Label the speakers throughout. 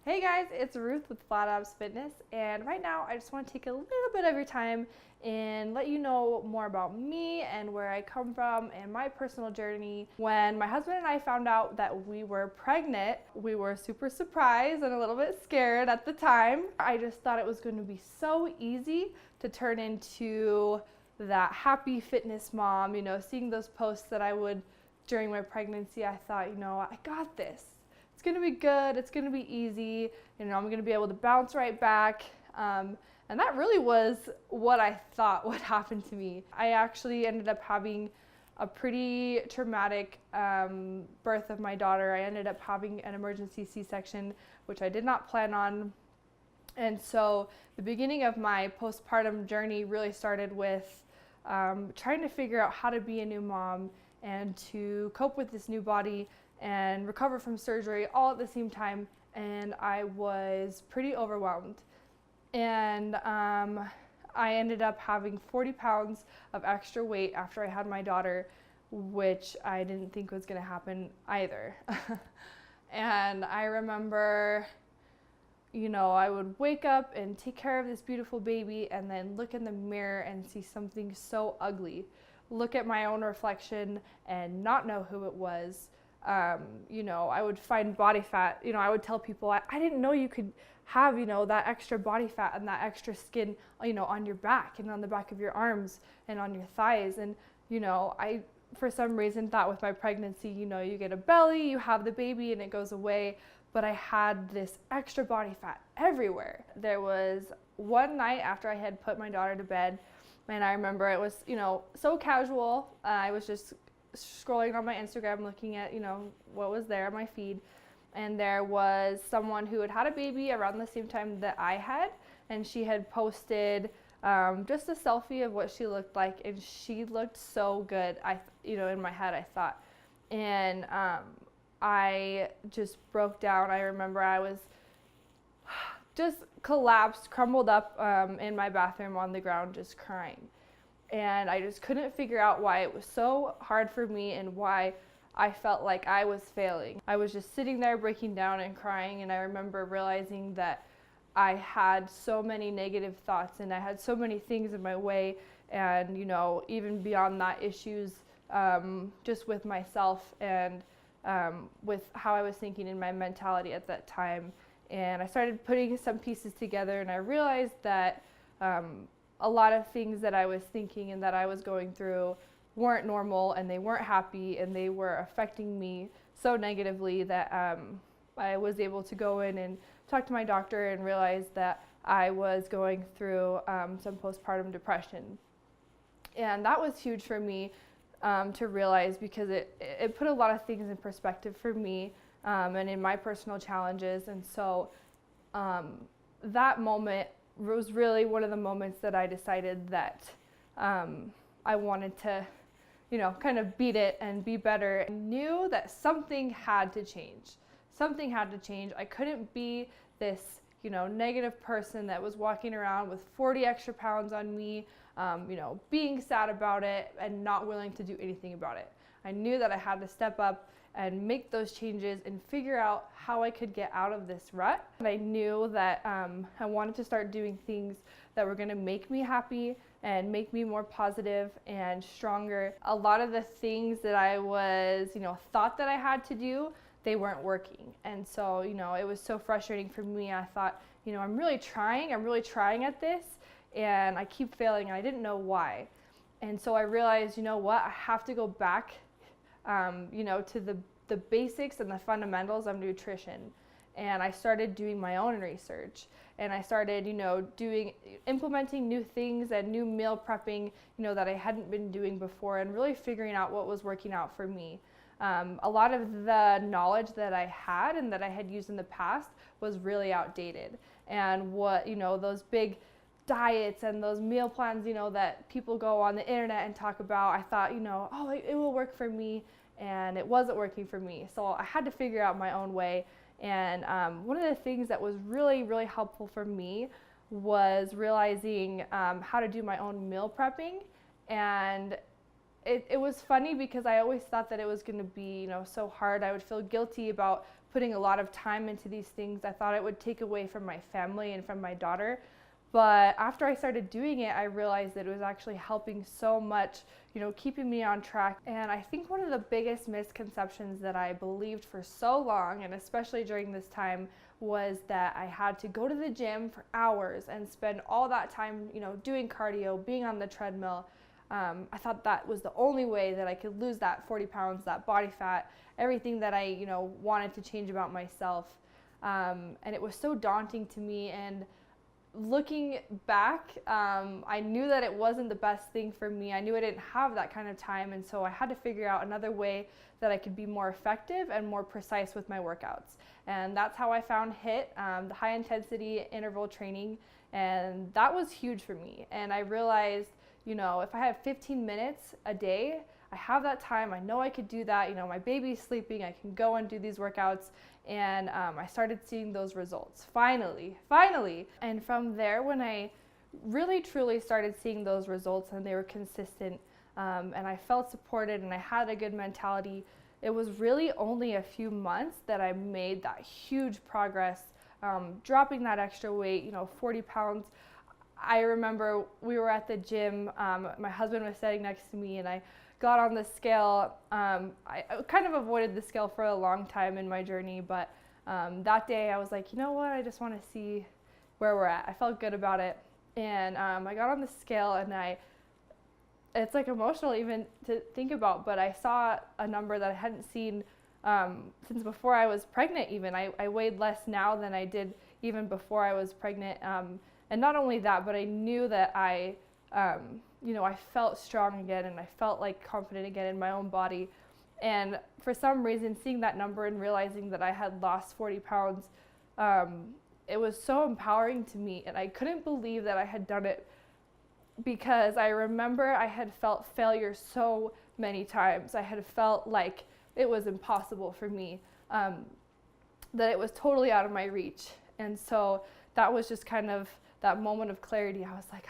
Speaker 1: Hey guys, it's Ruth with Flat Abs Fitness, and right now I just want to take a little bit of your time and let you know more about me and where I come from and my personal journey. When my husband and I found out that we were pregnant, we were super surprised and a little bit scared at the time. I just thought it was going to be so easy to turn into that happy fitness mom, seeing those posts that I would during my pregnancy. I thought, I got this. It's gonna be good, it's gonna be easy, I'm gonna be able to bounce right back. And that really was what I thought would happen to me. I actually ended up having a pretty traumatic birth of my daughter. I ended up having an emergency C-section, which I did not plan on. And so the beginning of my postpartum journey really started with trying to figure out how to be a new mom and to cope with this new body and recover from surgery all at the same time. And I was pretty overwhelmed. And I ended up having 40 pounds of extra weight after I had my daughter, which I didn't think was going to happen either. And I remember, I would wake up and take care of this beautiful baby and then look in the mirror and see something so ugly. Look at my own reflection and not know who it was. I would find body fat. I would tell people, I didn't know you could have, that extra body fat and that extra skin, on your back and on the back of your arms and on your thighs. And, I, for some reason, thought with my pregnancy, you get a belly, you have the baby and it goes away. But I had this extra body fat everywhere. There was one night after I had put my daughter to bed, and I remember it was, so casual. I was just scrolling on my Instagram looking at, what was there on my feed. And there was someone who had had a baby around the same time that I had. And she had posted just a selfie of what she looked like. And she looked so good, in my head, I thought. And I just broke down. I remember I was just collapsed, crumbled up in my bathroom on the ground, just crying. And I just couldn't figure out why it was so hard for me and why I felt like I was failing. I was just sitting there breaking down and crying, and I remember realizing that I had so many negative thoughts and I had so many things in my way, and even beyond that, issues just with myself and with how I was thinking in my mentality at that time. And I started putting some pieces together, and I realized that a lot of things that I was thinking and that I was going through weren't normal, and they weren't happy, and they were affecting me so negatively that I was able to go in and talk to my doctor and realize that I was going through some postpartum depression. And that was huge for me to realize, because it put a lot of things in perspective for me and in my personal challenges. And so that moment was really one of the moments that I decided that I wanted to, kind of beat it and be better. I knew that something had to change. Something had to change. I couldn't be this, negative person that was walking around with 40 extra pounds on me, being sad about it and not willing to do anything about it. I knew that I had to step up and make those changes and figure out how I could get out of this rut. And I knew that I wanted to start doing things that were gonna make me happy and make me more positive and stronger. A lot of the things that I was, thought that I had to do, they weren't working. And so, it was so frustrating for me. I thought, I'm really trying at this, and I keep failing, and I didn't know why. And so I realized, I have to go back to the basics and the fundamentals of nutrition. And I started doing my own research, and I started, implementing new things and new meal prepping, that I hadn't been doing before, and really figuring out what was working out for me. A lot of the knowledge that I had and that I had used in the past was really outdated. And what, those big diets and those meal plans, that people go on the internet and talk about, I thought, it will work for me, and it wasn't working for me. So I had to figure out my own way. And one of the things that was really, really helpful for me was realizing how to do my own meal prepping. And it was funny because I always thought that it was going to be, so hard. I would feel guilty about putting a lot of time into these things. I thought it would take away from my family and from my daughter. But after I started doing it, I realized that it was actually helping so much, keeping me on track. And I think one of the biggest misconceptions that I believed for so long, and especially during this time, was that I had to go to the gym for hours and spend all that time, doing cardio, being on the treadmill. I thought that was the only way that I could lose that 40 pounds, that body fat, everything that I, wanted to change about myself. And it was so daunting to me. And looking back, I knew that it wasn't the best thing for me. I knew I didn't have that kind of time, and so I had to figure out another way that I could be more effective and more precise with my workouts. And that's how I found HIIT, the high intensity interval training, and that was huge for me. And I realized, if I have 15 minutes a day, I have that time, I know I could do that, my baby's sleeping, I can go and do these workouts. And I started seeing those results, finally. And from there, when I really truly started seeing those results and they were consistent, and I felt supported and I had a good mentality, it was really only a few months that I made that huge progress, dropping that extra weight, 40 pounds. I remember we were at the gym, my husband was sitting next to me, and I got on the scale. I kind of avoided the scale for a long time in my journey, but that day I was like, you know what, I just want to see where we're at. I felt good about it, and I got on the scale, and it's like emotional even to think about, but I saw a number that I hadn't seen since before I was pregnant even. I weighed less now than I did even before I was pregnant, and not only that, but I knew that I felt strong again, and I felt like confident again in my own body. And for some reason, seeing that number and realizing that I had lost 40 pounds, it was so empowering to me. And I couldn't believe that I had done it, because I remember I had felt failure so many times. I had felt like it was impossible for me, that it was totally out of my reach. And so that was just kind of that moment of clarity. I was like,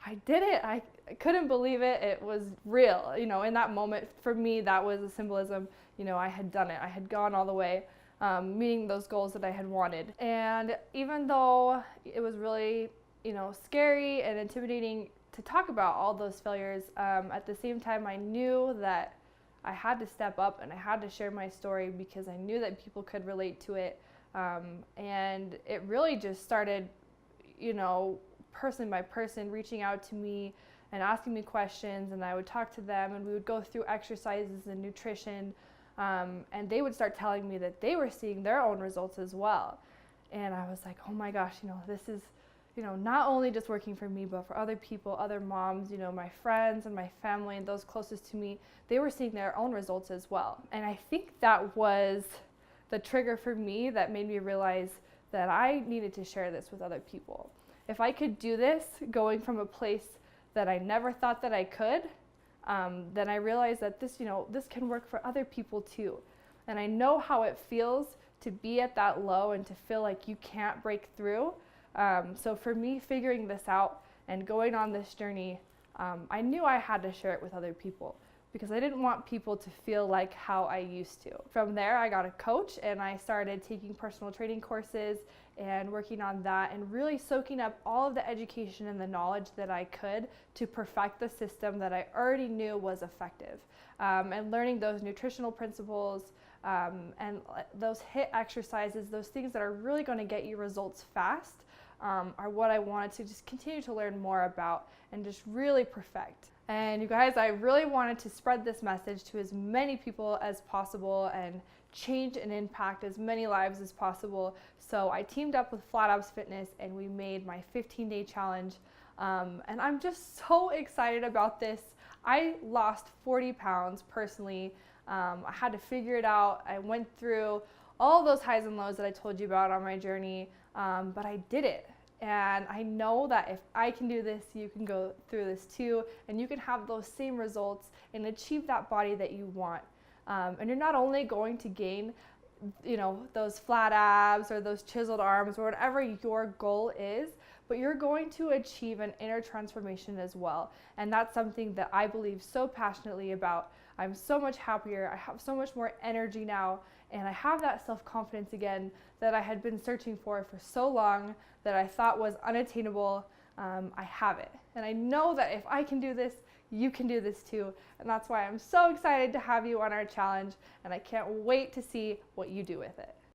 Speaker 1: I did it. I couldn't believe it. It was real. In that moment, for me, that was a symbolism. I had done it. I had gone all the way, meeting those goals that I had wanted. And even though it was really, scary and intimidating to talk about all those failures, at the same time, I knew that I had to step up and I had to share my story, because I knew that people could relate to it. And it really just started, person by person reaching out to me and asking me questions, and I would talk to them, and we would go through exercises and nutrition, and they would start telling me that they were seeing their own results as well. And I was like, oh my gosh, this is, not only just working for me, but for other people, other moms, my friends and my family and those closest to me, they were seeing their own results as well. And I think that was the trigger for me that made me realize that I needed to share this with other people. If I could do this, going from a place that I never thought that I could, then I realized that this can work for other people too. And I know how it feels to be at that low and to feel like you can't break through. So for me, figuring this out and going on this journey, I knew I had to share it with other people, because I didn't want people to feel like how I used to. From there, I got a coach, and I started taking personal training courses and working on that, and really soaking up all of the education and the knowledge that I could to perfect the system that I already knew was effective. And learning those nutritional principles, and those HIIT exercises, those things that are really going to get you results fast, are what I wanted to just continue to learn more about and just really perfect. And you guys, I really wanted to spread this message to as many people as possible and change and impact as many lives as possible. So I teamed up with Flat Abs Fitness, and we made my 15-day challenge. And I'm just so excited about this. I lost 40 pounds personally. I had to figure it out. I went through all those highs and lows that I told you about on my journey, but I did it. And I know that if I can do this, you can go through this too, and you can have those same results and achieve that body that you want. And you're not only going to gain, those flat abs or those chiseled arms or whatever your goal is, but you're going to achieve an inner transformation as well. And that's something that I believe so passionately about. I'm so much happier. I have so much more energy now, and I have that self-confidence again that I had been searching for so long, that I thought was unattainable. I have it. And I know that if I can do this, you can do this too. And that's why I'm so excited to have you on our challenge, and I can't wait to see what you do with it.